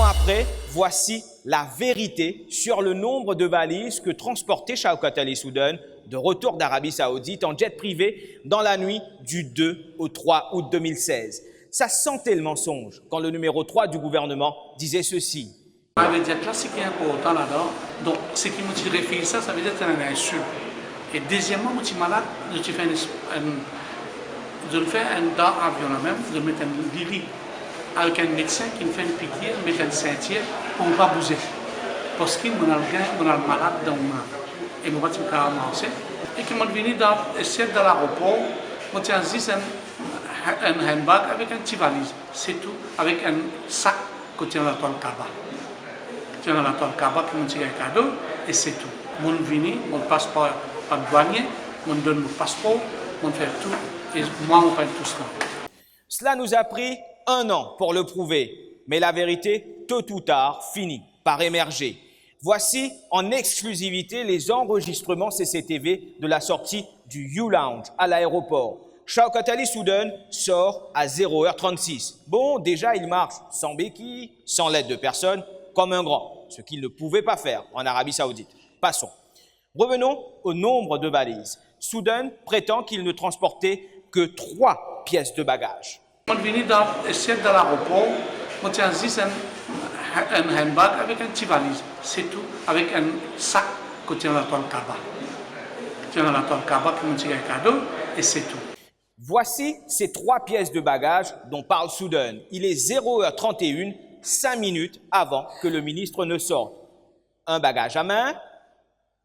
après, voici la vérité sur le nombre de valises que transportait Shaukat Ali Soudan de retour d'Arabie Saoudite en jet privé dans la nuit du 2 au 3 août 2016. Ça sentait le mensonge quand le numéro 3 du gouvernement disait ceci. Ça veut dire classique est important là-dedans. Donc, ce qui me dit réfléchir ça veut dire que c'est un insulte. Et deuxièmement, je suis malade, je fais un dent avion là même, je mets un lit avec un médecin qui me fait une piqûre, me met une ceinture pour ne pas bouger. Parce qu'il m'a malade dans moi. Et moi, je me commencé. Et qui m'a venu dans l'aéroport, je tiens juste un handbag avec un petit valise. C'est tout, avec un sac que tient la toile Kaba. Je suis dans la toile Kaba qui m'a tiré un cadeau et c'est tout. Mon vini, mon passeport pas douanier, mon donne mon passeport, mon fait tout et moi on fait tout cela. Cela nous a pris 1 an pour le prouver, mais la vérité, tôt ou tard, finit par émerger. Voici en exclusivité les enregistrements CCTV de la sortie du U-Lounge à l'aéroport. Shaukat Ali Soudan sort à 0h36. Bon, déjà il marche sans béquille, sans l'aide de personne, comme un grand, ce qu'il ne pouvait pas faire en Arabie Saoudite. Passons. Revenons au nombre de valises. Soudan prétend qu'il ne transportait que 3 pièces de bagages. Je suis venu dans l'aéroport, je tiens juste un handbag avec un petit valise. C'est tout, avec un sac que tient la toile Kaba. Je tiens dans la toile Kaba qui m'a tiré un cadeau et c'est tout. Voici ces 3 pièces de bagages dont parle Soudan. Il est 0h31, 5 minutes avant que le ministre ne sorte. Un bagage à main,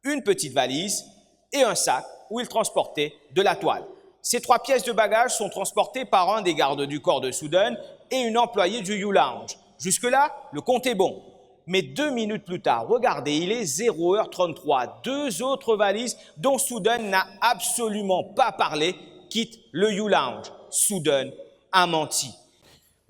une petite valise et un sac où il transportait de la toile. Ces 3 pièces de bagages sont transportées par un des gardes du corps de Soudan et une employée du U-Lounge. Jusque-là, le compte est bon. Mais 2 minutes plus tard, regardez, il est 0h33. 2 autres valises dont Soudan n'a absolument pas parlé quittent le U-Lounge. Soudan a menti.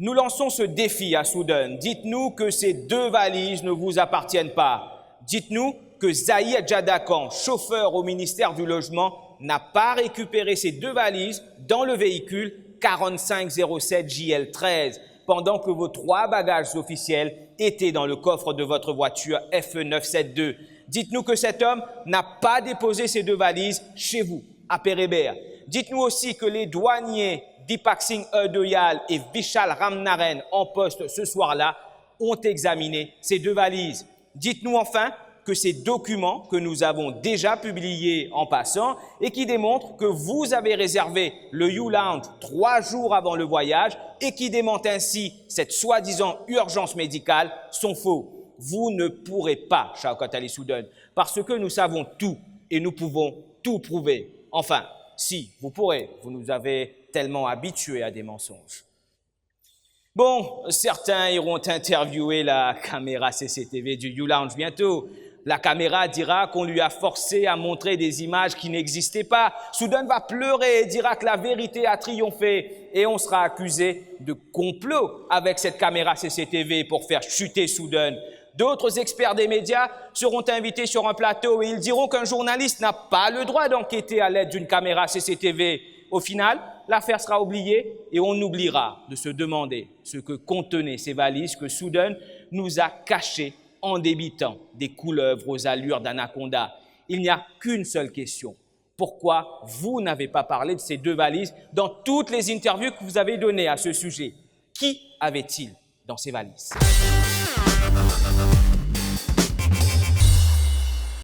Nous lançons ce défi à Soudan. Dites-nous que ces 2 valises ne vous appartiennent pas. Dites-nous que Zahir Jadakan, chauffeur au ministère du Logement, n'a pas récupéré ces 2 valises dans le véhicule 4507 JL13 pendant que vos 3 bagages officiels étaient dans le coffre de votre voiture FE972. Dites-nous que cet homme n'a pas déposé ces 2 valises chez vous, à Pérébert. Dites-nous aussi que les douaniers Deepak Singh Erdoyal et Vishal Ramnaren en poste ce soir-là ont examiné ces 2 valises. Dites-nous enfin que ces documents que nous avons déjà publiés en passant et qui démontrent que vous avez réservé le U-Lounge 3 jours avant le voyage et qui démentent ainsi cette soi-disant urgence médicale sont faux. Vous ne pourrez pas, Shaukat Ali Soudan, parce que nous savons tout et nous pouvons tout prouver. Enfin, si, vous pourrez, vous nous avez tellement habitués à des mensonges. Bon, certains iront interviewer la caméra CCTV du U-Lounge bientôt. La caméra dira qu'on lui a forcé à montrer des images qui n'existaient pas. Soudan va pleurer et dira que la vérité a triomphé et on sera accusé de complot avec cette caméra CCTV pour faire chuter Soudan. D'autres experts des médias seront invités sur un plateau et ils diront qu'un journaliste n'a pas le droit d'enquêter à l'aide d'une caméra CCTV. Au final, l'affaire sera oubliée et on oubliera de se demander ce que contenaient ces valises que Soudan nous a cachées en débitant des couleuvres aux allures d'anaconda. Il n'y a qu'une seule question. Pourquoi vous n'avez pas parlé de ces 2 valises dans toutes les interviews que vous avez données à ce sujet? Qui avait-il dans ces valises?